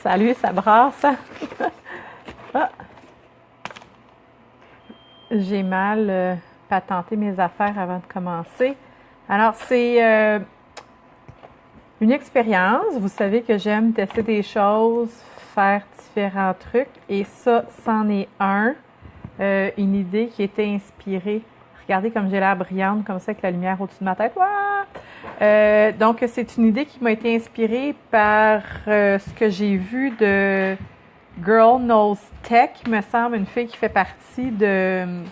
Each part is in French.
Salut, ça brasse. Ah, j'ai mal patenté mes affaires avant de commencer. Alors, c'est une expérience. Vous savez que j'aime tester des choses, faire différents trucs. Et ça, c'en est un. Une idée qui était inspirée. Regardez comme j'ai l'air brillante, comme ça, avec la lumière au-dessus de ma tête. Donc, c'est une idée qui m'a été inspirée par ce que j'ai vu de Girl Knows Tech, me semble, une fille qui fait partie d'un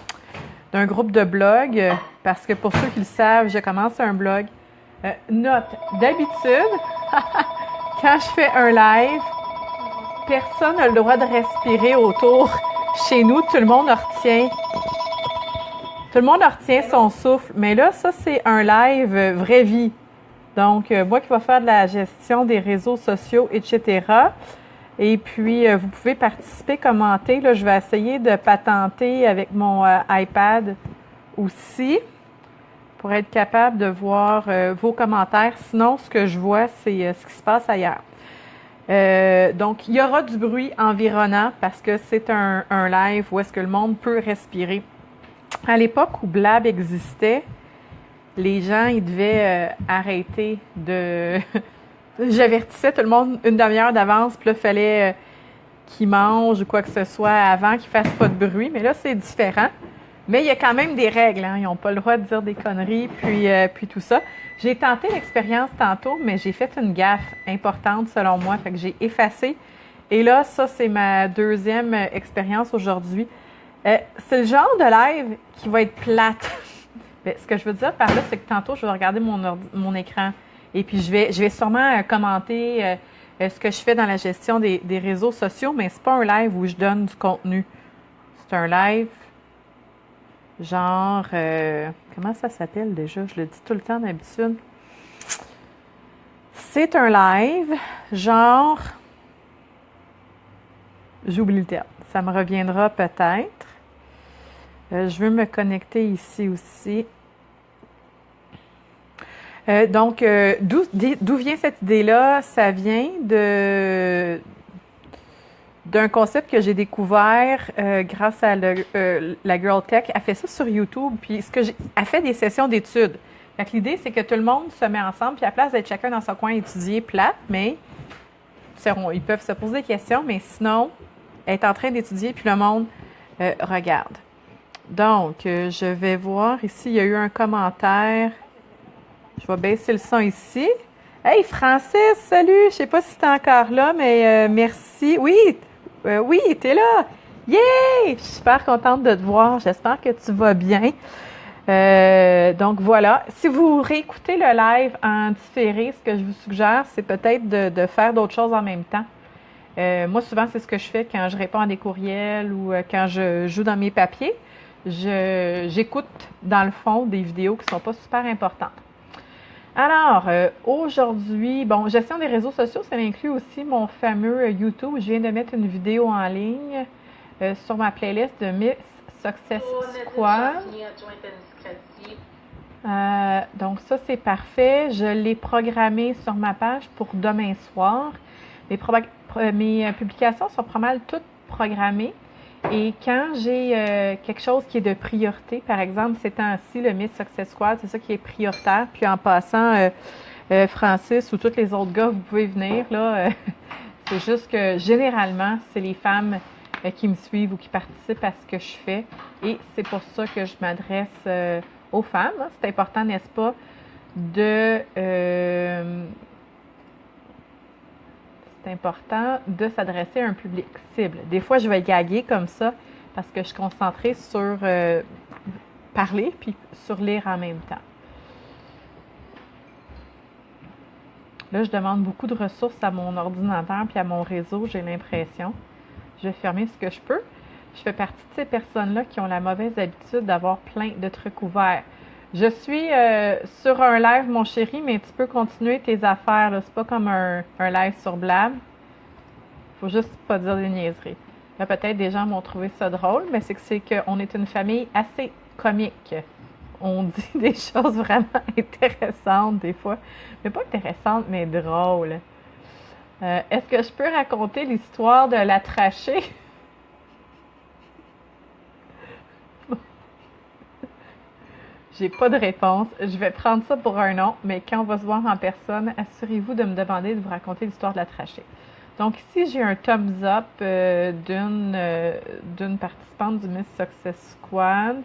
groupe de blog. Parce que pour ceux qui le savent, je commence un blog. Note, d'habitude, quand je fais un live, personne n'a le droit de respirer autour. Chez nous, tout le monde retient. Tout le monde retient son souffle. Mais là, ça, c'est un live vraie vie. Donc, moi qui vais faire de la gestion des réseaux sociaux, etc. Et puis, vous pouvez participer, commenter. Là, je vais essayer de patenter avec mon iPad aussi pour être capable de voir vos commentaires. Sinon, ce que je vois, c'est ce qui se passe ailleurs. Donc, il y aura du bruit environnant parce que c'est un live où est-ce que le monde peut respirer. À l'époque où Blab existait, les gens, ils devaient arrêter de... J'avertissais tout le monde une demi-heure d'avance, puis là, il fallait qu'ils mangent ou quoi que ce soit avant qu'ils ne fassent pas de bruit. Mais là, c'est différent. Mais il y a quand même des règles, hein? Ils n'ont pas le droit de dire des conneries, puis tout ça. J'ai tenté l'expérience tantôt, mais j'ai fait une gaffe importante selon moi, fait que j'ai effacé. Et là, ça, c'est ma deuxième expérience aujourd'hui. C'est le genre de live qui va être plate. Mais ce que je veux dire par là, c'est que tantôt, je vais regarder mon écran et puis je vais sûrement commenter ce que je fais dans la gestion des réseaux sociaux, mais c'est pas un live où je donne du contenu. C'est un live genre... comment ça s'appelle déjà? Je le dis tout le temps d'habitude. C'est un live genre... J'oublie le terme. Ça me reviendra peut-être. Je veux me connecter ici aussi. Donc, d'où vient cette idée-là? Ça vient d'un concept que j'ai découvert grâce à la Girl Tech. Elle fait ça sur YouTube, puis elle fait des sessions d'études. Fait que l'idée, c'est que tout le monde se met ensemble, puis à la place d'être chacun dans son coin étudier plate, mais ils peuvent se poser des questions, mais sinon, elle est en train d'étudier, puis le monde regarde. Donc, je vais voir ici, il y a eu un commentaire. Je vais baisser le son ici. Hey, Francis, salut! Je ne sais pas si tu es encore là, mais merci. Oui, oui, tu es là! Yay! Je suis super contente de te voir. J'espère que tu vas bien. Donc, voilà. Si vous réécoutez le live en différé, ce que je vous suggère, c'est peut-être de faire d'autres choses en même temps. Moi, souvent, c'est ce que je fais quand je réponds à des courriels ou quand je joue dans mes papiers. J'écoute, dans le fond, des vidéos qui ne sont pas super importantes. Alors, aujourd'hui, bon, gestion des réseaux sociaux, ça inclut aussi mon fameux YouTube. Je viens de mettre une vidéo en ligne sur ma playlist de Miss Success Squad. Donc, ça, c'est parfait. Je l'ai programmé sur ma page pour demain soir. Mes publications sont pas mal toutes programmées. Et quand j'ai quelque chose qui est de priorité, par exemple, ces temps-ci, le Miss Success Squad, c'est ça qui est prioritaire. Puis en passant, Francis ou tous les autres gars, vous pouvez venir. Là, c'est juste que généralement, c'est les femmes qui me suivent ou qui participent à ce que je fais. Et c'est pour ça que je m'adresse aux femmes. Hein. C'est important, n'est-ce pas, c'est important de s'adresser à un public cible. Des fois, je vais gaguer comme ça parce que je suis concentrée sur parler puis sur lire en même temps. Là, je demande beaucoup de ressources à mon ordinateur puis à mon réseau, j'ai l'impression. Je vais fermer ce que je peux. Je fais partie de ces personnes-là qui ont la mauvaise habitude d'avoir plein de trucs ouverts. Je suis sur un live, mon chéri, mais tu peux continuer tes affaires. Là. C'est pas comme un live sur Blab. Faut juste pas dire des niaiseries. Là, peut-être des gens vont trouver ça drôle, mais c'est qu'on est une famille assez comique. On dit des choses vraiment intéressantes des fois. Mais pas intéressantes, mais drôles. Est-ce que je peux raconter l'histoire de la trachée? J'ai pas de réponse. Je vais prendre ça pour un non, mais quand on va se voir en personne, assurez-vous de me demander de vous raconter l'histoire de la trachée. Donc ici, j'ai un thumbs up d'une participante du Miss Success Squad.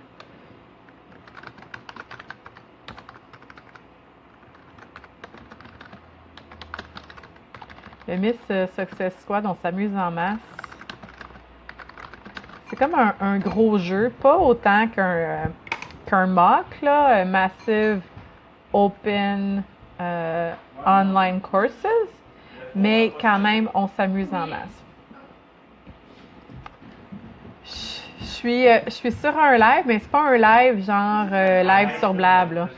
Le Miss Success Squad, on s'amuse en masse. C'est comme un gros jeu, pas autant qu'un mock, là, Massive Open Online Courses, mais quand même, on s'amuse en masse. Je suis sur un live, mais c'est pas un live genre live sur Blab, là.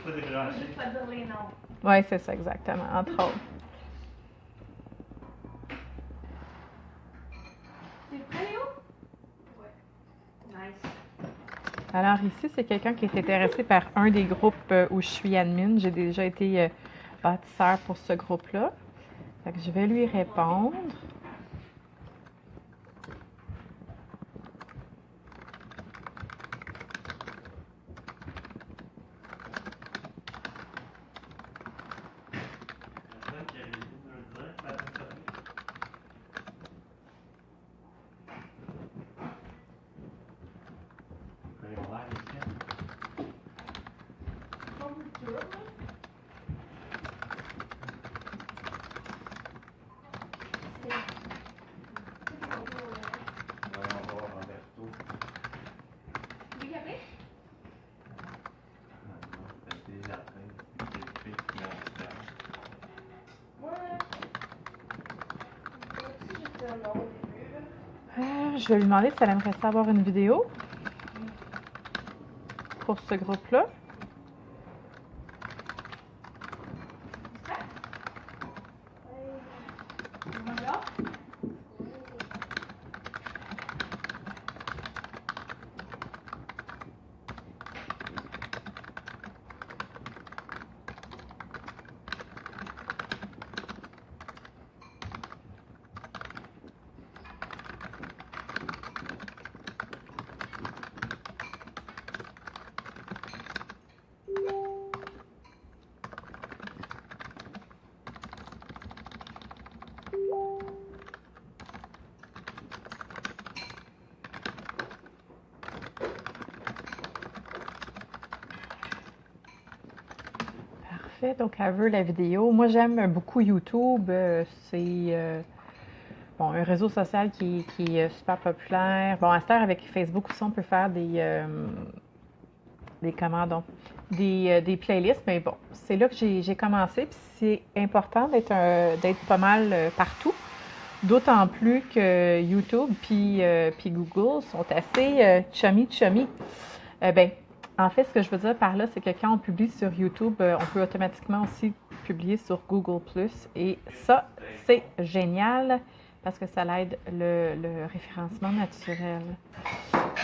Oui, c'est ça, exactement, entre autres. Alors ici, c'est quelqu'un qui est intéressé par un des groupes où je suis admin. J'ai déjà été bâtisseur pour ce groupe-là. Fait que je vais lui répondre. Je vais lui demander si elle aimerait savoir une vidéo pour ce groupe-là. Donc, elle veut la vidéo. Moi, j'aime beaucoup YouTube. C'est un réseau social qui est super populaire. Bon, à cette heure, avec Facebook aussi, on peut faire des playlists. Mais bon, c'est là que j'ai commencé. Puis c'est important d'être pas mal partout. D'autant plus que YouTube puis Google sont assez chummy. En fait, ce que je veux dire par là, c'est que quand on publie sur YouTube, on peut automatiquement aussi publier sur Google+. Et ça, c'est génial parce que ça aide le référencement naturel.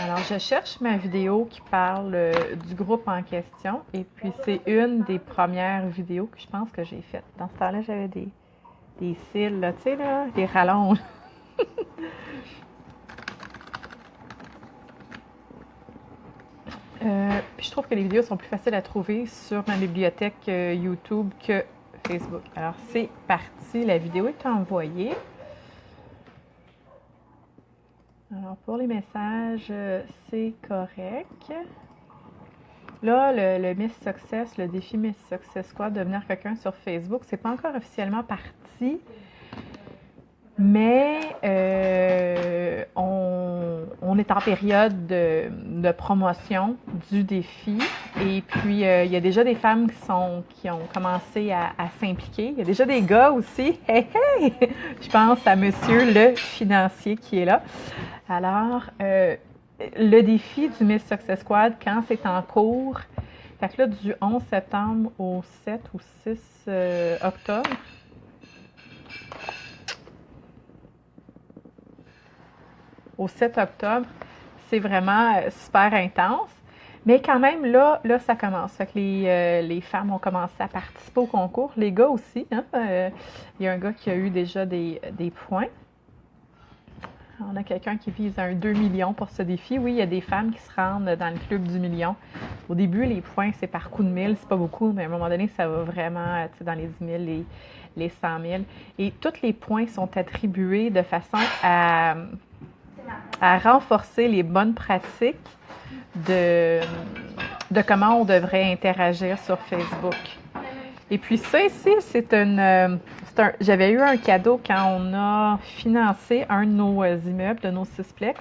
Alors, je cherche ma vidéo qui parle du groupe en question. Et puis, c'est une des premières vidéos que je pense que j'ai faites. Dans ce temps-là, j'avais des cils, là, tu sais, là, des rallonges. Puis je trouve que les vidéos sont plus faciles à trouver sur ma bibliothèque YouTube que Facebook. Alors, c'est parti. La vidéo est envoyée. Alors, pour les messages, c'est correct. Là, le Miss Success, le défi Miss Success Squad, devenir quelqu'un sur Facebook, c'est pas encore officiellement parti. Mais on est en période de promotion du défi et puis il y a déjà des femmes qui ont commencé à s'impliquer. Il y a déjà des gars aussi. Hey, hey! Je pense à monsieur le financier qui est là. Alors, le défi du Miss Success Squad, quand c'est en cours, fait que là, du 11 septembre au 7 ou 6 octobre, au 7 octobre, c'est vraiment super intense. Mais quand même, là ça commence. Fait que les femmes ont commencé à participer au concours. Les gars aussi. Hein? Il y a un gars qui a eu déjà des points. On a quelqu'un qui vise un 2 millions pour ce défi. Oui, il y a des femmes qui se rendent dans le club du million. Au début, les points, c'est par coup de 1000. C'est pas beaucoup, mais à un moment donné, ça va vraiment dans les 10 000, les 100 000. Et tous les points sont attribués de façon à renforcer les bonnes pratiques de comment on devrait interagir sur Facebook. Et puis ça ici, j'avais eu un cadeau quand on a financé un de nos immeubles, de nos sisplex.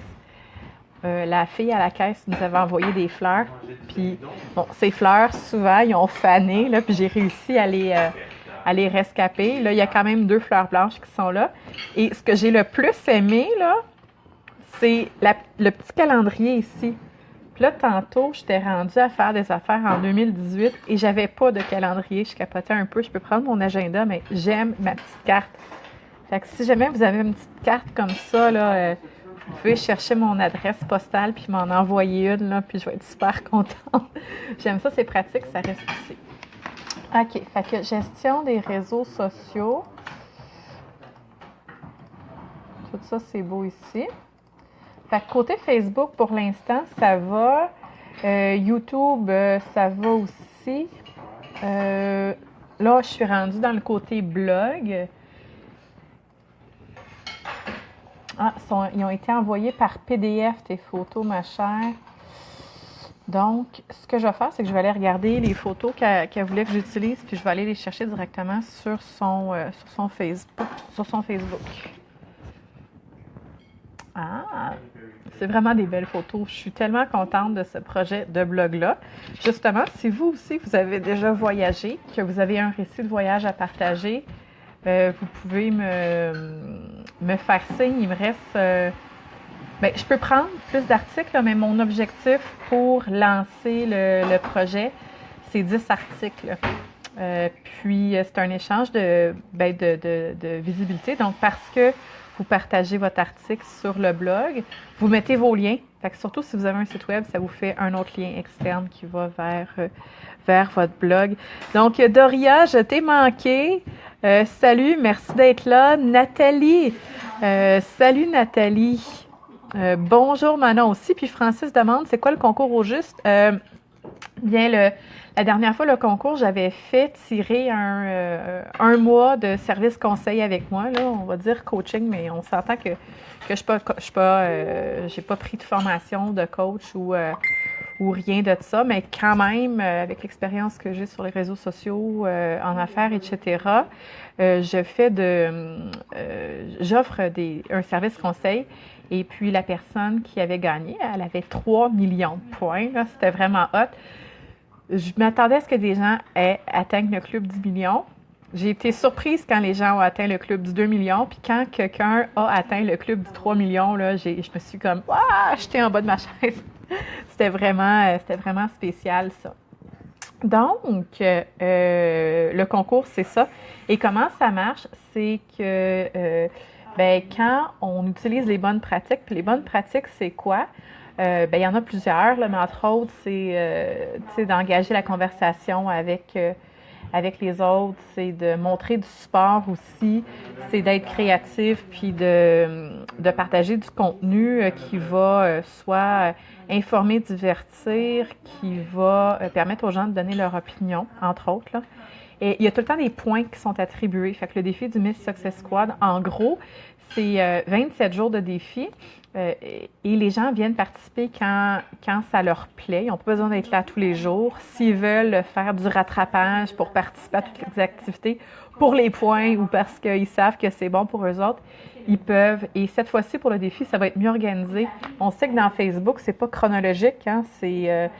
La fille à la caisse nous avait envoyé des fleurs. Puis, bon, ces fleurs, souvent, ils ont fané, là, puis j'ai réussi à les rescaper. Là, il y a quand même 2 fleurs blanches qui sont là. Et ce que j'ai le plus aimé, là, c'est le petit calendrier ici. Puis là, tantôt, j'étais rendue à faire des affaires en 2018 et j'avais pas de calendrier. Je capotais un peu. Je peux prendre mon agenda, mais j'aime ma petite carte. Fait que si jamais vous avez une petite carte comme ça, là, vous pouvez chercher mon adresse postale puis m'en envoyer une, là, puis je vais être super contente. J'aime ça, c'est pratique, ça reste ici. OK, fait que gestion des réseaux sociaux. Tout ça, c'est beau ici. Fait que côté Facebook, pour l'instant, ça va. YouTube, ça va aussi. Là, je suis rendue dans le côté blog. Ah, ils ont été envoyés par PDF, tes photos, ma chère. Donc, ce que je vais faire, c'est que je vais aller regarder les photos qu'elle voulait que j'utilise, puis je vais aller les chercher directement sur son Facebook. Ah, c'est vraiment des belles photos. Je suis tellement contente de ce projet de blog-là. Justement, si vous aussi, vous avez déjà voyagé, que vous avez un récit de voyage à partager, vous pouvez me faire signe. Il me reste... je peux prendre plus d'articles, mais mon objectif pour lancer le projet, c'est 10 articles. Puis, c'est un échange de visibilité. Donc, parce que vous partagez votre article sur le blog, vous mettez vos liens. Fait que surtout si vous avez un site web, ça vous fait un autre lien externe qui va vers votre blog. Donc, Doria, je t'ai manqué. Salut, merci d'être là. Nathalie, salut Nathalie. Bonjour Manon aussi. Puis Francis demande, c'est quoi le concours au juste? La dernière fois, le concours, j'avais fait tirer un mois de service conseil avec moi. Là, on va dire coaching, mais on s'entend que j'ai pas pris de formation de coach ou rien de ça, mais quand même, avec l'expérience que j'ai sur les réseaux sociaux, en affaires, etc., j'offre un service conseil. Et puis, la personne qui avait gagné, elle avait 3 millions de points. Là, c'était vraiment hot. Je m'attendais à ce que des gens atteignent le club du million. J'ai été surprise quand les gens ont atteint le club du 2 millions. Puis quand quelqu'un a atteint le club du 3 millions, là, je me suis comme jetée en bas de ma chaise. C'était vraiment spécial, ça. Donc, le concours, c'est ça. Et comment ça marche? C'est que quand on utilise les bonnes pratiques, puis les bonnes pratiques, c'est quoi? Il y en a plusieurs, là, mais entre autres, c'est d'engager la conversation avec les autres, c'est de montrer du support aussi, c'est d'être créatif, puis de partager du contenu qui va soit informer, divertir, qui va permettre aux gens de donner leur opinion, entre autres, là. Et il y a tout le temps des points qui sont attribués. Fait que le défi du Miss Success Squad, en gros, c'est 27 jours de défi. Et les gens viennent participer quand ça leur plaît. Ils n'ont pas besoin d'être là tous les jours. S'ils veulent faire du rattrapage pour participer à toutes les activités, pour les points ou parce qu'ils savent que c'est bon pour eux autres, ils peuvent. Et cette fois-ci, pour le défi, ça va être mieux organisé. On sait que dans Facebook, c'est pas chronologique, hein? C'est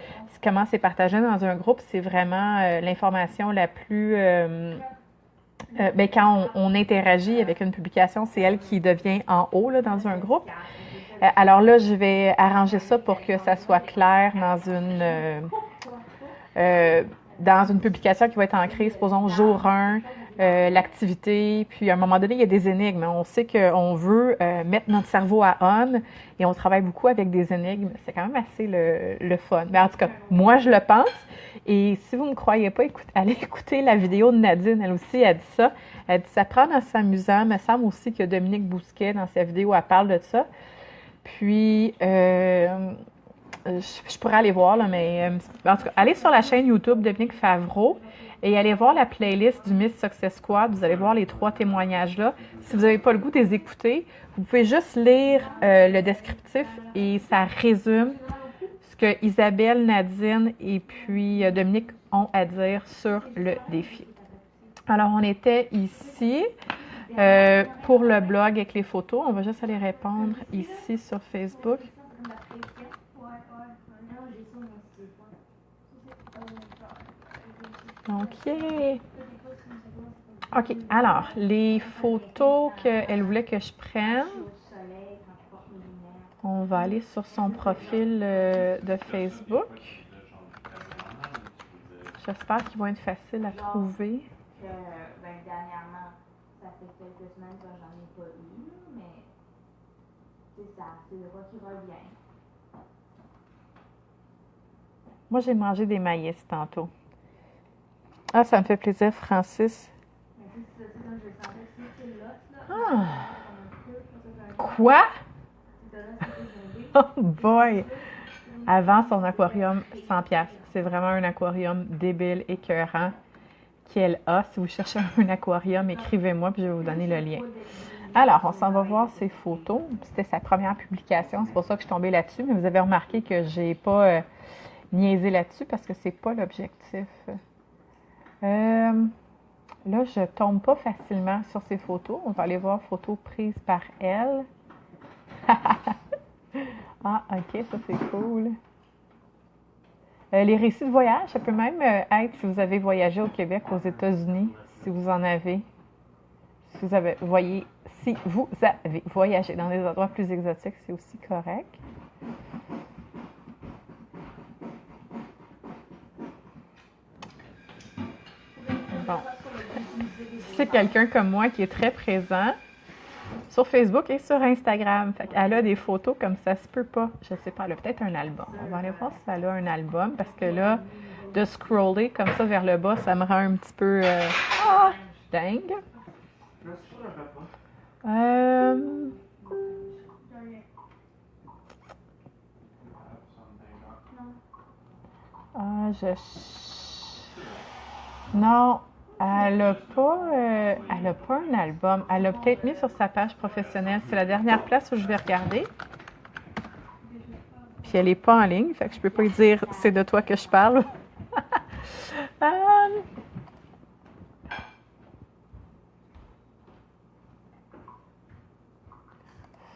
comment c'est partagé dans un groupe. C'est vraiment l'information la plus... quand on interagit avec une publication, c'est elle qui devient en haut là, dans un groupe. Alors là, je vais arranger ça pour que ça soit clair dans une publication qui va être ancrée, supposons, jour 1, l'activité. Puis à un moment donné, il y a des énigmes. On sait qu'on veut mettre notre cerveau à on et on travaille beaucoup avec des énigmes. C'est quand même assez le fun. Mais en tout cas, moi, je le pense. Et si vous ne me croyez pas, allez écouter la vidéo de Nadine. Elle aussi, elle dit ça. Elle dit ça prend en s'amusant. Il me semble aussi que Dominique Bousquet, dans sa vidéo, elle parle de ça. Puis, je pourrais aller voir, là, mais en tout cas, allez sur la chaîne YouTube de Dominique Favreau et allez voir la playlist du Miss Success Squad. Vous allez voir les 3 témoignages-là. Si vous n'avez pas le goût de les écouter, vous pouvez juste lire le descriptif et ça résume ce que Isabelle, Nadine et puis Dominique ont à dire sur le défi. Alors, on était ici pour le blog avec les photos. On va juste aller répondre ici sur Facebook. OK. OK. Alors, les photos qu'elle voulait que je prenne, on va aller sur son profil de Facebook. J'espère qu'ils vont être faciles à trouver. Dernièrement, ça fait quelques semaines que j'en ai pas eu, mais c'est ça, c'est le voix qui revient. Moi, j'ai mangé des maïs tantôt. Ah, ça me fait plaisir, Francis. Ah. Quoi? Oh boy! Avant son aquarium 100$. C'est vraiment un aquarium débile, écœurant qu'elle a. Si vous cherchez un aquarium, écrivez-moi puis je vais vous donner le lien. Alors, on s'en va voir ses photos. C'était sa première publication, c'est pour ça que je suis tombée là-dessus. Mais vous avez remarqué que j'ai pas niaisé là-dessus parce que c'est pas l'objectif. Là, je tombe pas facilement sur ses photos. On va aller voir photos prises par elle. Ah, ok, ça c'est cool. Les récits de voyage, ça peut même être si vous avez voyagé au Québec, aux États-Unis, si vous en avez. Si vous avez voyagé dans des endroits plus exotiques, c'est aussi correct. Bon. C'est quelqu'un comme moi qui est très présent sur Facebook et sur Instagram. Fait qu'elle a des photos comme ça se peut pas. Je sais pas, elle a peut-être un album. On va aller voir si elle a un album parce que là, de scroller comme ça vers le bas, ça me rend un petit peu dingue. Non, elle n'a pas un album. Elle l'a peut-être mis sur sa page professionnelle. C'est la dernière place où je vais regarder. Puis elle n'est pas en ligne, fait que je peux pas lui dire c'est de toi que je parle.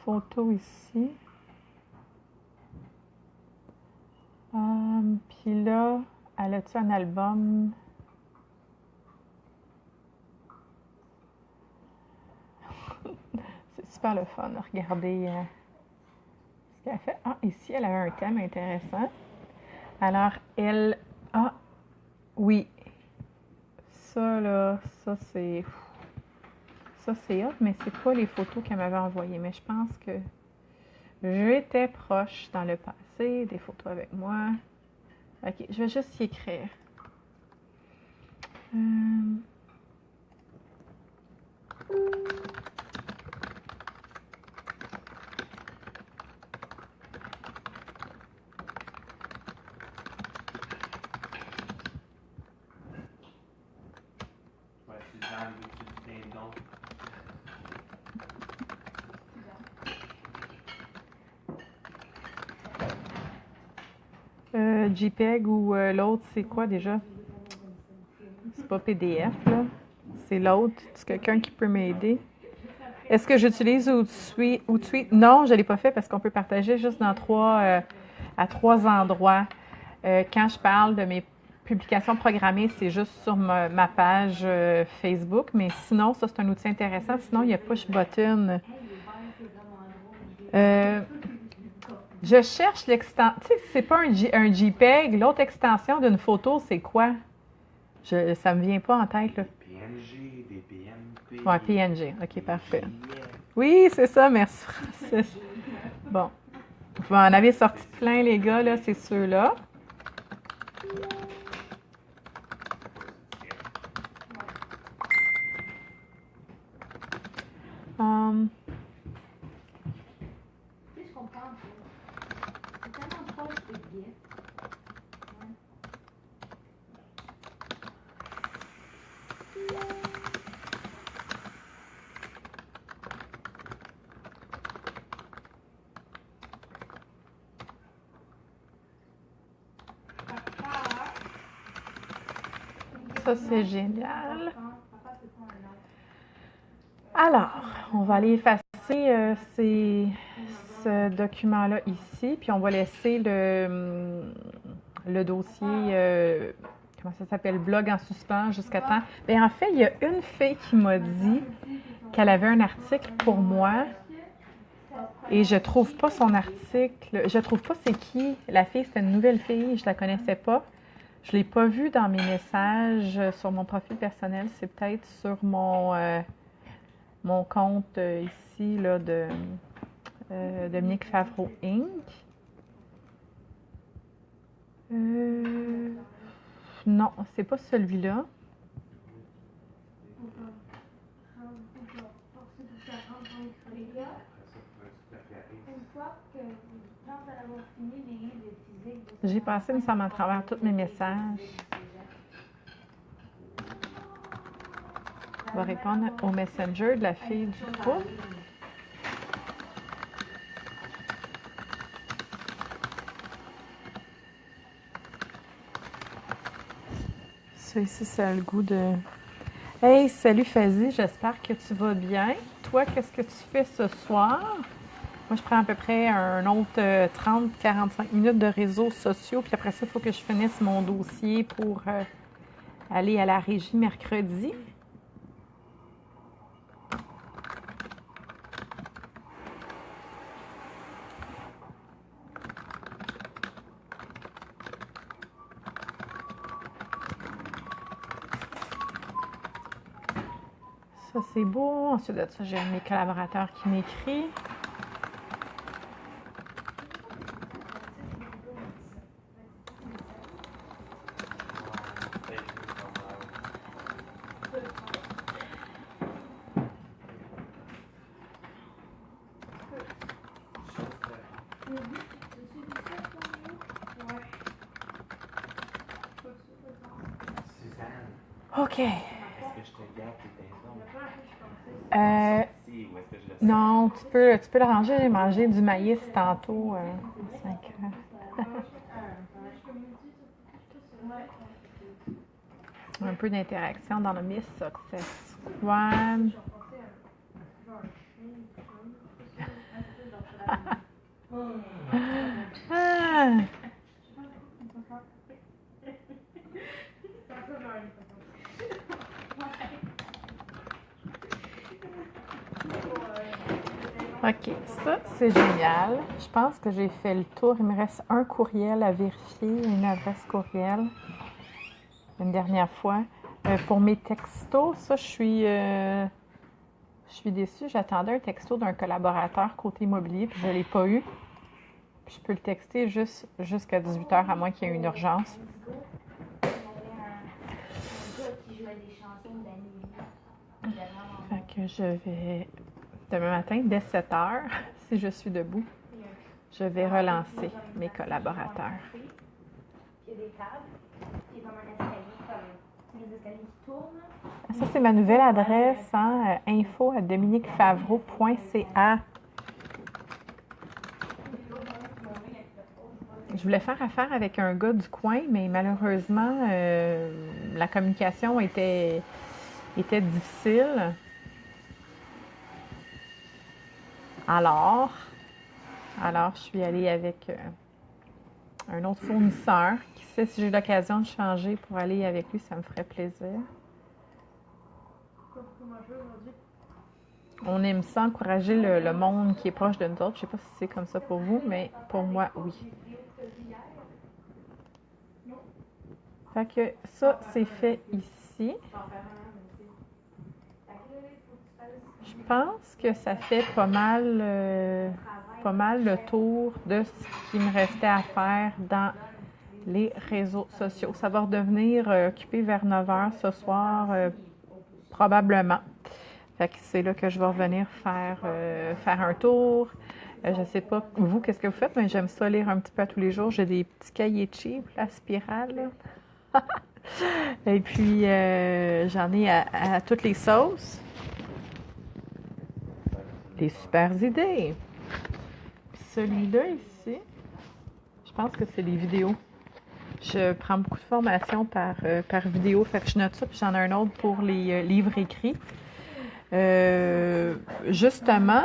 Photo ici. Puis là, elle a-tu un album? C'est super le fun. Regardez ce qu'elle fait. Ah, ici, elle avait un thème intéressant. Alors, elle... Ah, oui. Ça, là, ça, c'est... Ça, c'est hot, mais c'est pas les photos qu'elle m'avait envoyées. Mais je pense que j'étais proche dans le passé. Des photos avec moi. OK, je vais juste y écrire. JPEG ou l'autre, c'est quoi déjà? C'est pas PDF, là. C'est l'autre. C'est quelqu'un qui peut m'aider. Est-ce que j'utilise Hootsuite? Non, je ne l'ai pas fait parce qu'on peut partager juste dans à trois endroits. Quand je parle de mes publications programmées, c'est juste sur ma page Facebook. Mais sinon, ça, c'est un outil intéressant. Sinon, il y a Push Button. Je cherche l'extension. Tu sais, c'est pas un JPEG. L'autre extension d'une photo, c'est quoi? Ça me vient pas en tête, là. PNG, des Ouais, PNG. OK, parfait. Oui, c'est ça, merci Francis. Bon. Vous en avez sorti plein, les gars, là, c'est ceux-là. Hum, Tu sais, je comprends un peu. C'est tellement proche de GIF. Ouais. ça, c'est génial. Papa, c'est pas un autre. Alors, on va aller effacer ce document-là ici, puis on va laisser le dossier, comment ça s'appelle, blog en suspens jusqu'à temps. Bien, en fait, il y a une fille qui m'a dit qu'elle avait un article pour moi et je trouve pas son article. Je trouve pas c'est qui. La fille, c'était une nouvelle fille, je la connaissais pas. Je l'ai pas vue dans mes messages sur mon profil personnel. C'est peut-être sur mon compte ici là, de Dominique Favreau Inc. Non, c'est pas celui-là. Une fois que quand elle va avoir fini les livres de physique, J'ai passé, me semble, à travers tous mes messages. On va répondre au Messenger de la fille du groupe. Ça ici, ça a le goût de... Hey, salut Fazi, j'espère que tu vas bien. Toi, qu'est-ce que tu fais ce soir? Moi, je prends à peu près un autre 30-45 minutes de réseaux sociaux, puis après ça, il faut que je finisse mon dossier pour aller à la régie mercredi. Ça, c'est beau. Ensuite de ça, j'ai un de mes collaborateurs qui m'écrit. OK. Non, tu peux l'arranger. J'ai mangé du maïs tantôt à 5 heures. Un peu d'interaction dans le Miss Success Squad. Ah! OK, ça, c'est génial. Je pense que j'ai fait le tour. Il me reste un courriel à vérifier, une adresse courriel. Une dernière fois. Pour mes textos, ça, je suis déçue. J'attendais un texto d'un collaborateur côté immobilier, puis je ne l'ai pas eu. Puis je peux le texter jusqu'à 18h, à moins qu'il y ait une urgence. Fait que je vais, demain matin, dès 7h, si je suis debout, je vais relancer mes collaborateurs. Il y a des tables, il y a comme un escalier, comme les escaliers qui tournent. Ça, c'est ma nouvelle adresse, hein, info@dominiquefavreau.ca. Je voulais faire affaire avec un gars du coin, mais malheureusement, la communication était difficile. Alors, je suis allée avec un autre fournisseur. Qui sait si j'ai l'occasion de changer pour aller avec lui, ça me ferait plaisir. On aime ça encourager le monde qui est proche de nous autres. Je ne sais pas si c'est comme ça pour vous, mais pour moi, oui. Fait que ça, c'est fait ici. pense que ça fait pas mal le tour de ce qui me restait à faire dans les réseaux sociaux. Ça va redevenir occupé vers 9h ce soir, probablement. Fait que c'est là que je vais revenir faire un tour. Je sais pas, vous, qu'est-ce que vous faites, mais j'aime ça lire un petit peu à tous les jours. J'ai des petits cahiers cheap, la spirale, là. Et puis, j'en ai à toutes les sauces. Des super idées. Puis celui-là ici, je pense que c'est les vidéos. Je prends beaucoup de formations par vidéo, fait que je note ça, puis j'en ai un autre pour les livres écrits. Justement,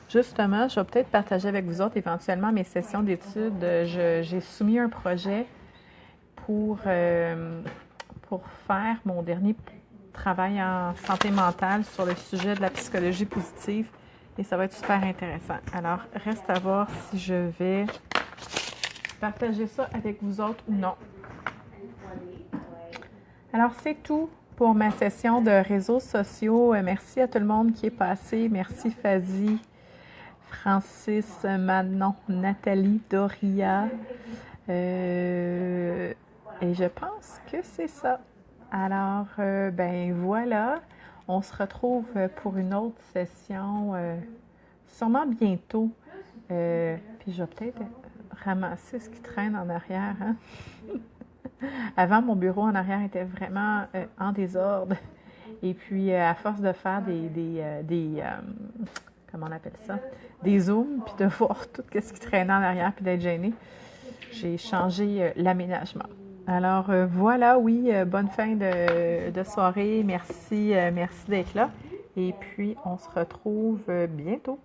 je vais peut-être partager avec vous autres éventuellement mes sessions d'études. J'ai soumis un projet pour faire mon dernier travail en santé mentale sur le sujet de la psychologie positive et ça va être super intéressant. Alors, reste à voir si je vais partager ça avec vous autres ou non. Alors, c'est tout pour ma session de réseaux sociaux. Merci à tout le monde qui est passé. Merci Fazi, Francis, Manon, Nathalie, Doria. Et je pense que c'est ça. Alors, ben voilà. On se retrouve pour une autre session sûrement bientôt. Puis je vais peut-être ramasser ce qui traîne en arrière. Hein? Avant, mon bureau en arrière était vraiment en désordre. Et puis, à force de faire comment on appelle ça? Des zooms, puis de voir tout ce qui traînait en arrière, puis d'être gênée, j'ai changé l'aménagement. Alors, voilà, oui, bonne fin de soirée. Merci d'être là. Et puis, on se retrouve bientôt.